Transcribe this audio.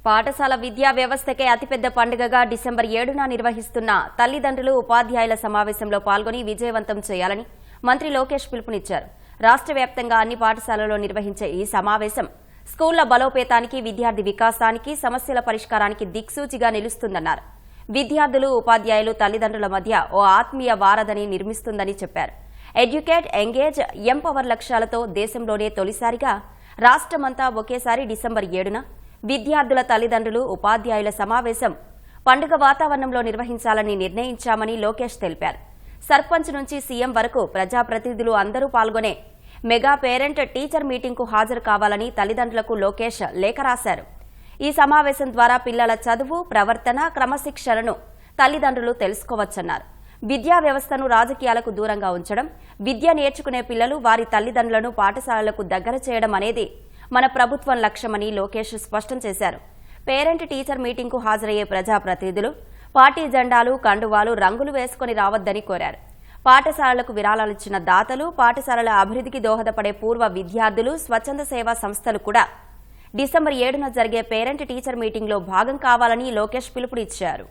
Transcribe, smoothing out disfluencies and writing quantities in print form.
పాఠశాల విద్యా వ్యవస్థకే అతిపెద్ద పండుగగా డిసెంబర్ 7న నిర్వహిస్తున్న తల్లిదండ్రులు ఉపాధ్యాయుల సమావేశంలో పాల్గొని విజయవంతం చేయాలని మంత్రి లోకేష్ పిలుపునిచ్చారు. రాష్ట్ర వ్యాప్తంగా అన్ని పాఠశాలల్లో నిర్వహించే ఈ సమావేశం స్కూళ్ల బలోపేతానికి, విద్యార్థి వికాసానికి, సమస్యల పరిష్కారానికి దిక్సూచిగా నిలుస్తుందన్నారు. విద్యార్థులు, ఉపాధ్యాయులు, తల్లిదండ్రుల మధ్య ఓ ఆత్మీయ వారధిని నిర్మిస్తుందని చెప్పారు. ఎడ్యుకేట్, ఎంగేజ్, ఎంపవర్ లక్ష్యాలతో దేశంలోనే తొలిసారిగా రాష్ట్రమంతా ఒకేసారి డిసెంబర్ 7న విద్యార్థుల, తల్లిదండ్రులు, ఉపాధ్యాయుల సమావేశం పండుగ వాతావరణంలో నిర్వహించాలని నిర్ణయించామని లోకేష్ తెలిపారు. సర్పంచ్ నుంచి సీఎం వరకు ప్రజాప్రతినిధులు అందరూ పాల్గొనే మెగా పేరెంట్ టీచర్ మీటింగ్కు హాజరు కావాలని తల్లిదండ్రులకు లోకేష్ లేఖ రాశారు. ఈ సమావేశం ద్వారా పిల్లల చదువు, ప్రవర్తన, క్రమశిక్షణను తల్లిదండ్రులు తెలుసుకోవచ్చన్నారు. విద్యా వ్యవస్థను రాజకీయాలకు దూరంగా ఉంచడం, విద్య నేర్చుకునే పిల్లలు, వారి తల్లిదండ్రులను పాఠశాలలకు దగ్గర చేయడం అనేది మన ప్రభుత్వం లక్ష్యమని లోకేష్ స్పష్టం చేశారు. పేరెంట్ టీచర్ మీటింగ్కు హాజరయ్యే ప్రజాప్రతినిధులు పార్టీ జెండాలు, కండువాలు, రంగులు వేసుకుని రావద్దని కోరారు. పాఠశాలలకు విరాళాలిచ్చిన దాతలు, పాఠశాలల అభివృద్ధికి దోహదపడే పూర్వ విద్యార్థులు, స్వచ్ఛంద సేవా సంస్థలు కూడా డిసెంబర్ 7న జరిగే పేరెంట్ టీచర్ మీటింగ్లో భాగం కావాలని లోకేష్ పిలుపునిచ్చారు.